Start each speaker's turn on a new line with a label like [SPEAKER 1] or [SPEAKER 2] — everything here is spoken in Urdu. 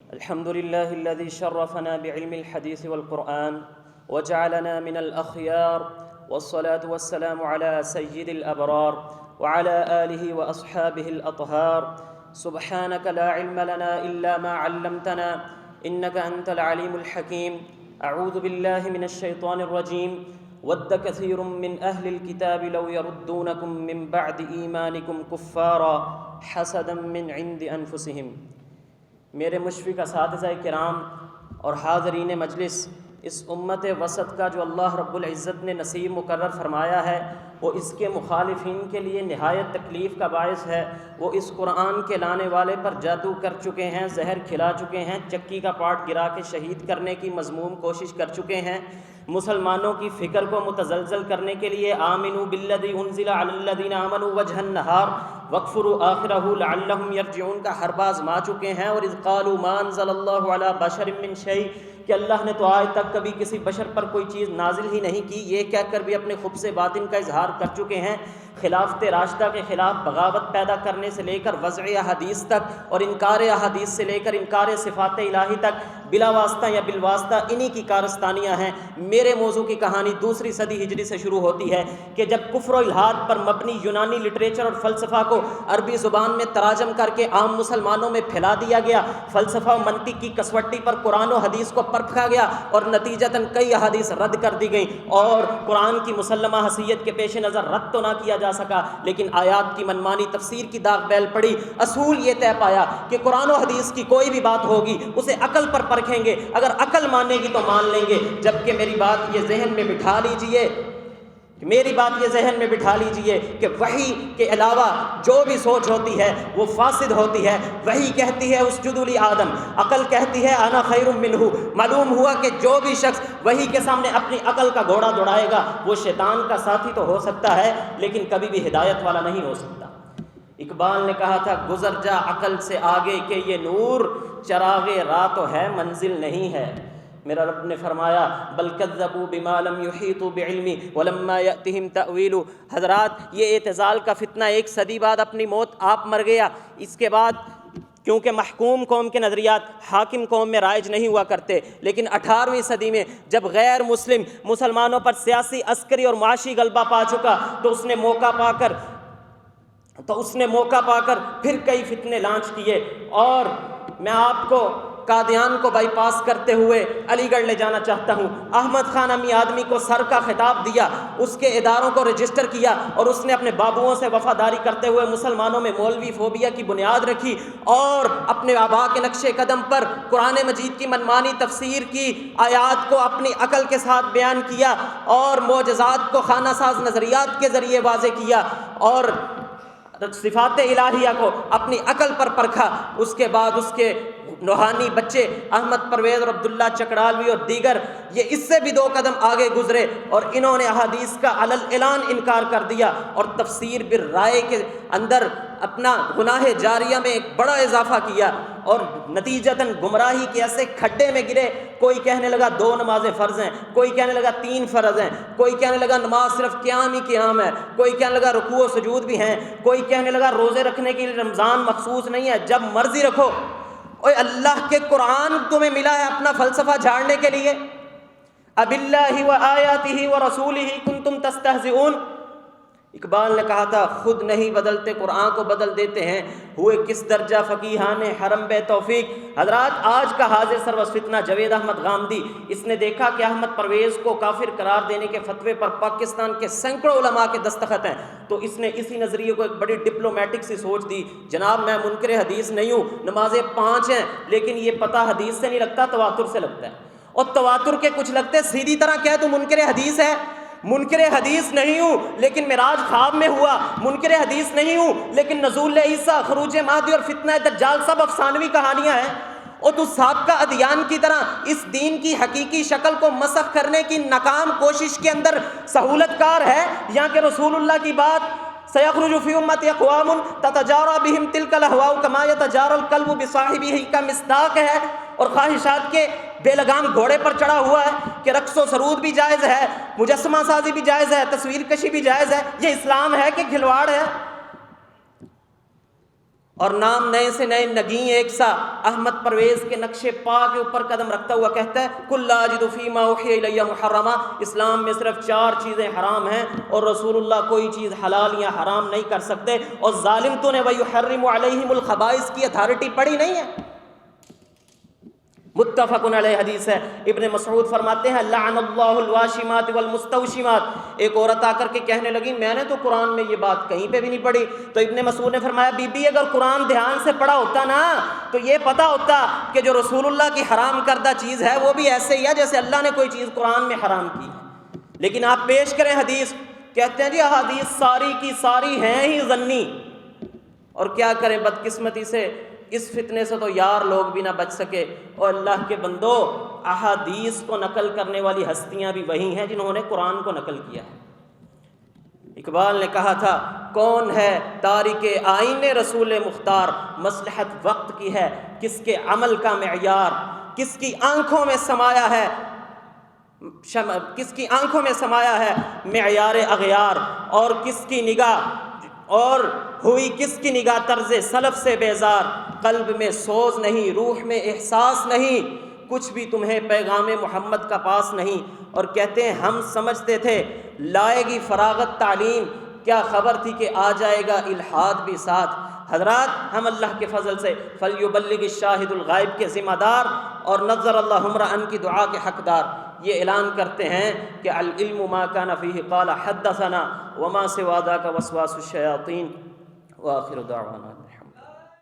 [SPEAKER 1] الحمد لله الذي شرفنا بعلم الحديث والقرآن وجعلنا من الأخيار، والصلاة والسلام على سيد الأبرار وعلى آله وأصحابه الأطهار. سبحانك لا علم لنا إلا ما علمتنا إنك أنت العليم الحكيم. أعوذ بالله من الشيطان الرجيم. ود كثير من أهل الكتاب لو يردونكم من بعد إيمانكم كفارا حسدا من عند أنفسهم. میرے مشفق اساتذہ کرام اور حاضرین مجلس، اس امت وسط کا جو اللہ رب العزت نے نصیب مقرر فرمایا ہے وہ اس کے مخالفین کے لیے نہایت تکلیف کا باعث ہے. وہ اس قرآن کے لانے والے پر جادو کر چکے ہیں، زہر کھلا چکے ہیں، چکی کا پاٹ گرا کے شہید کرنے کی مذموم کوشش کر چکے ہیں. مسلمانوں کی فکر کو متزلزل کرنے کے لیے آمنوا بالذی انزل علی الذین آمنوا وجہ النہار واکفروا آخرہ لعلہم یرجعون کا حربہ آزما چکے ہیں. اور اذ قالوا ما انزل اللہ علی بشر من شیء، کہ اللہ نے تو آج تک کبھی کسی بشر پر کوئی چیز نازل ہی نہیں کی، یہ کہہ کر بھی اپنے خبث باطن کا اظہار کر چکے ہیں. خلافت راشدہ کے خلاف بغاوت پیدا کرنے سے لے کر وضع احادیث تک اور انکار احادیث سے لے کر انکار صفات الہی تک بلا واسطہ یا بالواسطہ انہی کی کارستانیاں ہیں. میرے موضوع کی کہانی دوسری صدی ہجری سے شروع ہوتی ہے کہ جب کفر و الحاد پر مبنی یونانی لٹریچر اور فلسفہ کو عربی زبان میں تراجم کر کے عام مسلمانوں میں پھیلا دیا گیا. فلسفہ و منطق کی کسوٹی پر قرآن و حدیث کو پرکھا گیا اور نتیجتاً کئی احادیث رد کر دی گئیں. اور قرآن کی مسلمہ حیثیت کے پیش نظر رد تو نہ کیا جا سکا، لیکن آیات کی منمانی تفسیر کی داغ بیل پڑی. اصول یہ طے پایا کہ قرآن و حدیث کی کوئی بھی بات ہوگی اسے عقل پر پرکھیں گے، اگر عقل مانے گی تو مان لیں گے. جبکہ میری بات یہ ذہن میں بٹھا لیجئے کہ وحی کے علاوہ جو بھی سوچ ہوتی ہے وہ فاسد ہوتی ہے. وحی کہتی ہے اسجدوا لآدم، عقل کہتی ہے انا خیر منہ. معلوم ہوا کہ جو بھی شخص وحی کے سامنے اپنی عقل کا گھوڑا دوڑائے گا وہ شیطان کا ساتھی تو ہو سکتا ہے لیکن کبھی بھی ہدایت والا نہیں ہو سکتا. اقبال نے کہا تھا گزر جا عقل سے آگے کہ یہ نور چراغ راہ تو ہے منزل نہیں ہے. میرا رب نے فرمایا بل کذبوا بما لم يحيطوا بعلمه ولما ياتهم تاويله. حضرات یہ اعتزال کا فتنہ ایک صدی بعد اپنی موت آپ مر گیا. اس کے بعد کیونکہ محکوم قوم کے نظریات حاکم قوم میں رائج نہیں ہوا کرتے، لیکن 18ویں صدی میں جب غیر مسلم مسلمانوں پر سیاسی، عسکری اور معاشی غلبہ پا چکا تو اس نے موقع پا کر پھر کئی فتنے لانچ کیے. اور میں آپ کو قادیان کو بائی پاس کرتے ہوئے علی گڑھ لے جانا چاہتا ہوں. احمد خان امی آدمی کو سر کا خطاب دیا، اس کے اداروں کو رجسٹر کیا اور اس نے اپنے بابوؤں سے وفاداری کرتے ہوئے مسلمانوں میں مولوی فوبیا کی بنیاد رکھی اور اپنے آبا کے نقش قدم پر قرآن مجید کی منمانی تفسیر کی آیات کو اپنی عقل کے ساتھ بیان کیا اور معجزات کو خانہ ساز نظریات کے ذریعے واضح کیا اور صفات الہیہ کو اپنی عقل پر پرکھا. اس کے بعد اس کے روحانی بچے احمد پرویز اور عبداللہ چکڑالوی اور دیگر یہ اس سے بھی 2 قدم آگے گزرے اور انہوں نے احادیث کا علل اعلان انکار کر دیا اور تفسیر بالرائے کے اندر اپنا گناہ جاریہ میں ایک بڑا اضافہ کیا اور نتیجتاً گمراہی کے ایسے کھڈے میں گرے. کوئی کہنے لگا 2 نمازیں فرض ہیں، کوئی کہنے لگا 3 فرض ہیں، کوئی کہنے لگا نماز صرف قیام ہی قیام ہے، کوئی کہنے لگا رکوع و سجود بھی ہیں، کوئی کہنے لگا روزے رکھنے کے لیے رمضان مخصوص نہیں ہے، جب مرضی رکھو. اوے اللہ کے قرآن تمہیں ملا ہے اپنا فلسفہ جھاڑنے کے لیے. اب اللہ و آیاتہ و رسولہ کنتم تستہزئون. اقبال نے کہا تھا خود نہیں بدلتے قرآن کو بدل دیتے ہیں، ہوئے کس درجہ فقیہان حرم بے توفیق. حضرات آج کا حاضر سروس فتنہ جاوید احمد غامدی، اس نے دیکھا کہ احمد پرویز کو کافر قرار دینے کے فتوے پر پاکستان کے سینکڑوں علماء کے دستخط ہیں تو اس نے اسی نظریے کو ایک بڑی ڈپلومیٹک سی سوچ دی. جناب میں منکر حدیث نہیں ہوں، نمازیں 5 ہیں لیکن یہ پتہ حدیث سے نہیں لگتا، تواتر سے لگتا ہے. اور تواتر کے کچھ لگتے سیدھی طرح کہہ تو منکر حدیث ہے. منکر حدیث نہیں ہوں لیکن معراج خواب میں ہوا. منکر حدیث نہیں ہوں لیکن نزول عیسیٰ، خروج مہدی اور فتنہ دجال سب افسانوی کہانیاں ہیں. اور تو سابقہ ادیان کی طرح اس دین کی حقیقی شکل کو مسخ کرنے کی ناکام کوشش کے اندر سہولت کار ہے. یہاں کہ رسول اللہ کی بات سیخرج فی امتی اقوام تتجاری بہم تلک الاہواء کما یتجاری الکلب بصاحبہ کا مصداق ہے. اور خواہشات کے بے لگام گھوڑے پر چڑھا ہوا ہے کہ رقص و سرود بھی جائز ہے، مجسمہ سازی بھی جائز ہے، تصویر کشی بھی جائز ہے. یہ اسلام ہے کہ کھلواڑ ہے؟ اور نام نئے سے نئے نگیں ایک سا احمد پرویز کے نقش پا کے اوپر قدم رکھتا ہوا کہتا ہے کل لا اجد فیما اوحی الی محرما، اسلام میں صرف 4 چیزیں حرام ہیں اور رسول اللہ کوئی چیز حلال یا حرام نہیں کر سکتے، اور ظالم تو نے ویحرم علیہم الخبائث کی اتھارٹی پڑھی نہیں ہے۔ متفق علیہ حدیث ہے۔ ابن مسعود فرماتے ہیں لعن اللہ الواشمات والمستوشمات، ایک عورت آ کر کے کہنے لگی میں نے تو قرآن میں یہ بات کہیں پہ بھی نہیں پڑھی، تو ابن مسعود نے فرمایا بی بی اگر قرآن دھیان سے پڑھا ہوتا نا تو یہ پتا ہوتا کہ جو رسول اللہ کی حرام کردہ چیز ہے وہ بھی ایسے ہی ہے جیسے اللہ نے کوئی چیز قرآن میں حرام کی ہے، لیکن آپ پیش کریں حدیث، کہتے ہیں جی احادیث ساری کی ساری ہیں ہی ظنی، اور کیا کریں بدقسمتی سے اس فتنے سے تو یار لوگ بھی نہ بچ سکے۔ اور اللہ کے بندو، احادیث کو نقل کرنے والی ہستیاں بھی وہی ہیں جنہوں نے قرآن کو نقل کیا ہے۔ اقبال نے کہا تھا کون ہے تارک آئین رسول مختار، مصلحت وقت کی ہے کس کے عمل کا معیار، کس کی آنکھوں میں سمایا ہے معیار اغیار، اور کس کی نگاہ اور ہوئی کس کی نگاہ طرز سلف سے بیزار، قلب میں سوز نہیں روح میں احساس نہیں، کچھ بھی تمہیں پیغام محمد کا پاس نہیں۔ اور کہتے ہیں ہم سمجھتے تھے لائے گی فراغت تعلیم، کیا خبر تھی کہ آ جائے گا الحاد بھی ساتھ۔ حضرات ہم اللہ کے فضل سے فلیبلغ الشاہد الغائب کے ذمہ دار اور نظر اللہ امرأ کی دعا کے حقدار یہ اعلان کرتے ہیں کہ العلم ما کان فیہ قال حدثنا وما سوا ذاک وسواس الشیاطین، وآخر دعوانا